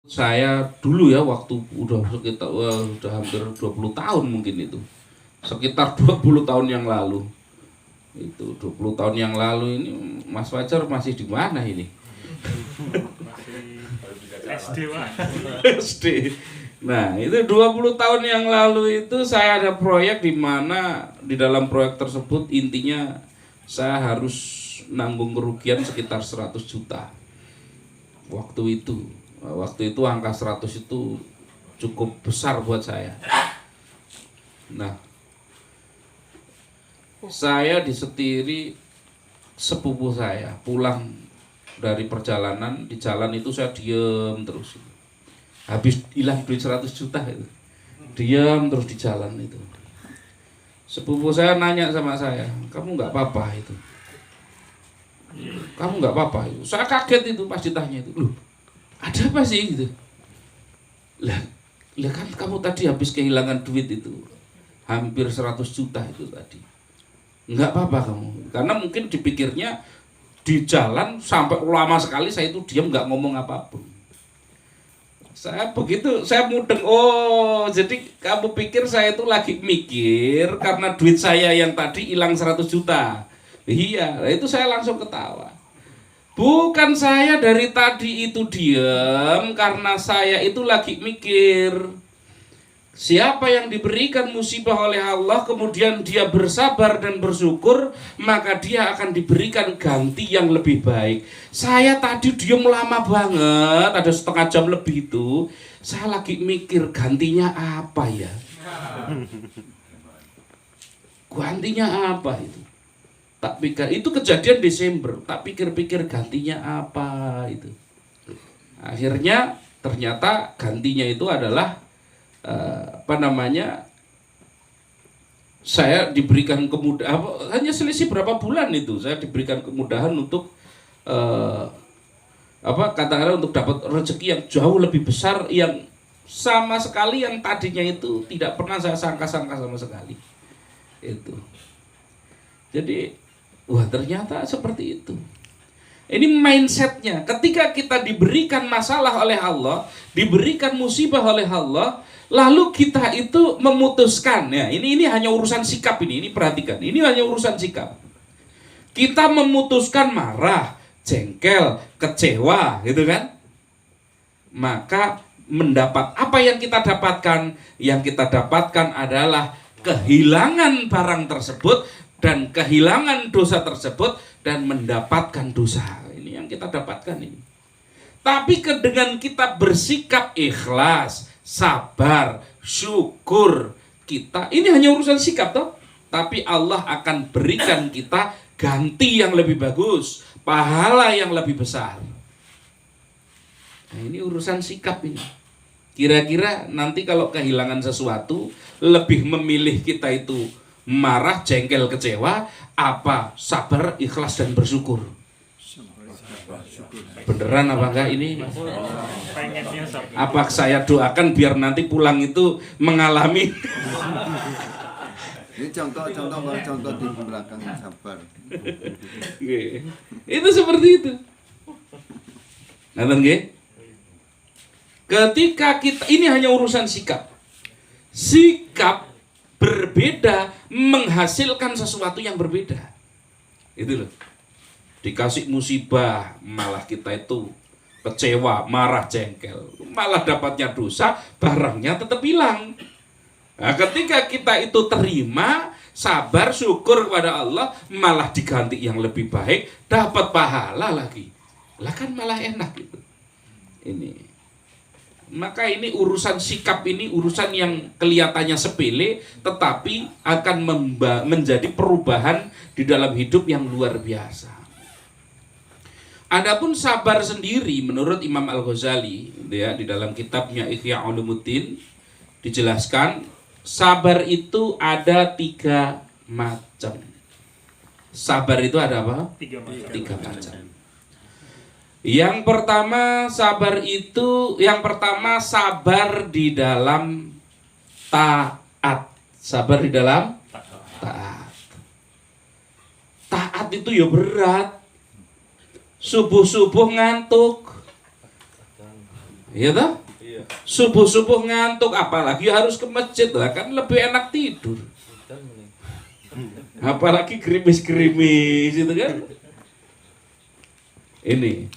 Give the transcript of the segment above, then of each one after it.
Saya dulu ya waktu udah hampir 20 tahun mungkin itu. Sekitar 20 tahun yang lalu. Itu 20 tahun yang lalu ini Mas Fajar masih di mana ini? SD, Pak. SD. Nah, itu 20 tahun yang lalu itu saya ada proyek di mana di dalam proyek tersebut intinya saya harus nanggung kerugian sekitar 100 juta. Waktu itu angka 100 itu cukup besar buat saya. Nah, saya disetiri sepupu saya pulang dari perjalanan, di jalan itu saya diem terus. Habis hilang duit 100 juta itu. Diam terus di jalan itu. Sepupu saya nanya sama saya, "Kamu nggak apa-apa itu? Kamu nggak apa-apa itu?" Saya kaget itu pas ditanya itu. "Loh, ada apa sih gitu?" Lah kan kamu tadi habis kehilangan duit itu. Hampir 100 juta itu tadi. Nggak apa-apa kamu. Karena mungkin dipikirnya di jalan sampai lama sekali saya itu diam nggak ngomong apapun. Saya mudeng, oh jadi kamu pikir saya itu lagi mikir karena duit saya yang tadi hilang 100 juta. Iya, itu saya langsung ketawa. Bukan saya dari tadi itu diam karena saya itu lagi mikir. Siapa yang diberikan musibah oleh Allah kemudian dia bersabar dan bersyukur, maka dia akan diberikan ganti yang lebih baik. Saya tadi diam lama banget, ada setengah jam lebih itu. Saya lagi mikir gantinya apa ya? Gantinya apa itu? Tak pikir, itu kejadian Desember. Tak pikir-pikir gantinya apa itu. Akhirnya ternyata gantinya itu adalah saya diberikan kemudahan, hanya selisih berapa bulan itu saya diberikan kemudahan untuk katakanlah untuk dapat rezeki yang jauh lebih besar, yang sama sekali yang tadinya itu tidak pernah saya sangka-sangka sama sekali itu. Jadi wah, ternyata seperti itu. Ini mindsetnya. Ketika kita diberikan masalah oleh Allah, diberikan musibah oleh Allah, lalu kita itu memutuskan, ya ini hanya urusan sikap ini perhatikan, ini hanya urusan sikap. Kita memutuskan marah, jengkel, kecewa, gitu kan? Maka mendapat apa yang kita dapatkan? Yang kita dapatkan adalah kehilangan barang tersebut dan kehilangan dosa tersebut dan mendapatkan dosa. Ini yang kita dapatkan ini. Tapi dengan kita bersikap ikhlas, sabar, syukur, kita ini hanya urusan sikap toh, tapi Allah akan berikan kita ganti yang lebih bagus, pahala yang lebih besar. Nah, ini urusan sikap ini. Kira-kira nanti kalau kehilangan sesuatu, lebih memilih kita itu marah, jengkel, kecewa, apa sabar, ikhlas dan bersyukur? Beneran apa enggak ini? Apa saya doakan biar nanti pulang itu mengalami? Ini contoh di belakang sabar. Itu seperti itu. Nanti nggih? Ketika kita, ini hanya urusan sikap. Sikap berbeda menghasilkan sesuatu yang berbeda. Itu loh. Dikasih musibah malah kita itu kecewa, marah, jengkel, malah dapatnya dosa, barangnya tetap hilang. Nah, ketika kita itu terima, sabar, syukur kepada Allah, malah diganti yang lebih baik, dapat pahala lagi. Lah kan malah enak gitu. Ini. Maka ini urusan sikap, ini urusan yang kelihatannya sepele tetapi akan menjadi perubahan di dalam hidup yang luar biasa. Adapun sabar sendiri menurut Imam Al-Ghazali ya, di dalam kitabnya Ihya Ulumuddin dijelaskan sabar itu ada 3 macam. Sabar itu ada apa? 3 macam. Yang pertama sabar di dalam taat. Sabar di dalam taat. Taat itu ya berat. Subuh-subuh ngantuk, Iya toh? Iya. Subuh-subuh ngantuk, apalagi harus ke masjid lah, kan lebih enak tidur. Apalagi gerimis-gerimis itu kan. Ini.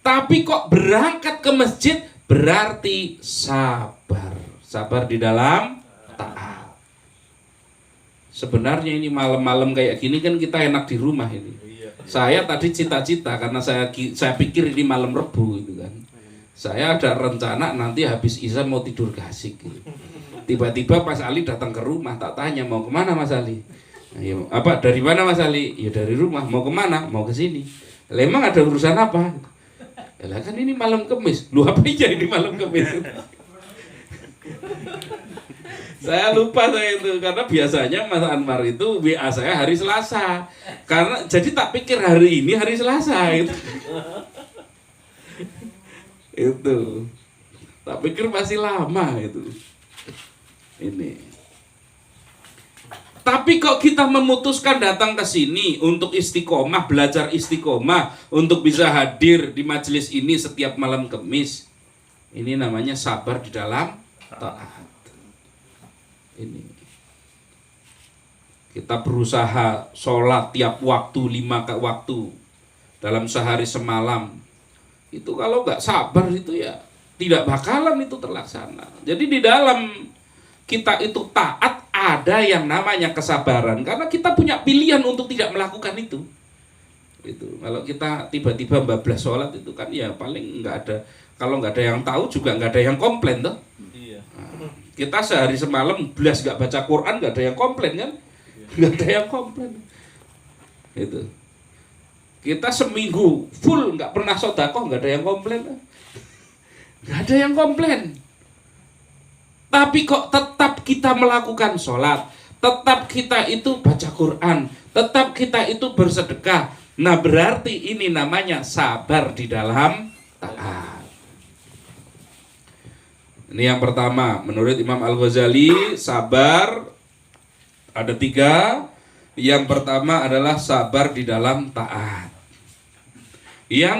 Tapi kok berangkat ke masjid berarti sabar. Sabar di dalam taat. Sebenarnya ini malam-malam kayak gini kan kita enak di rumah ini. Saya tadi cita-cita karena saya pikir ini malam Rebu gitu kan. Saya ada rencana nanti habis Isya mau tidur gasik gitu. Tiba-tiba Mas Ali datang ke rumah, tak tanya mau kemana Mas Ali. Nah, ya, apa dari mana Mas Ali? Ya dari rumah. Mau kemana? Mau ke sini. Lah emang ada urusan apa? Ya kan ini malam Kamis. Lu apa aja ini malam Kamis? Saya lupa saya itu karena biasanya Mas Anwar itu WA saya hari Selasa. Karena jadi tak pikir hari ini hari Selasa itu. Itu. Tak pikir masih lama itu. Ini. Tapi kok kita memutuskan datang ke sini untuk istiqomah, belajar istiqomah, untuk bisa hadir di majelis ini setiap malam Kamis. Ini namanya sabar di dalam taat. Ini. Kita berusaha sholat tiap waktu 5 waktu dalam sehari semalam. Itu kalau nggak sabar itu ya tidak bakalan itu terlaksana. Jadi di dalam kita itu taat ada yang namanya kesabaran karena kita punya pilihan untuk tidak melakukan itu. Itu kalau kita tiba-tiba bablas sholat itu kan ya paling nggak ada, kalau nggak ada yang tahu juga nggak ada yang komplain toh. Iya. Nah, kita sehari semalam belas nggak baca Quran nggak ada yang komplain kan? Nggak ada yang komplain. Itu. Kita seminggu full nggak pernah sedekah nggak ada yang komplain. Nggak ada yang komplain. Tapi kok tetap kita melakukan sholat, tetap kita itu baca Quran, tetap kita itu bersedekah. Nah berarti ini namanya sabar di dalam taat. Ini yang pertama, menurut Imam Al-Ghazali, sabar ada 3. Yang pertama adalah sabar di dalam taat. Yang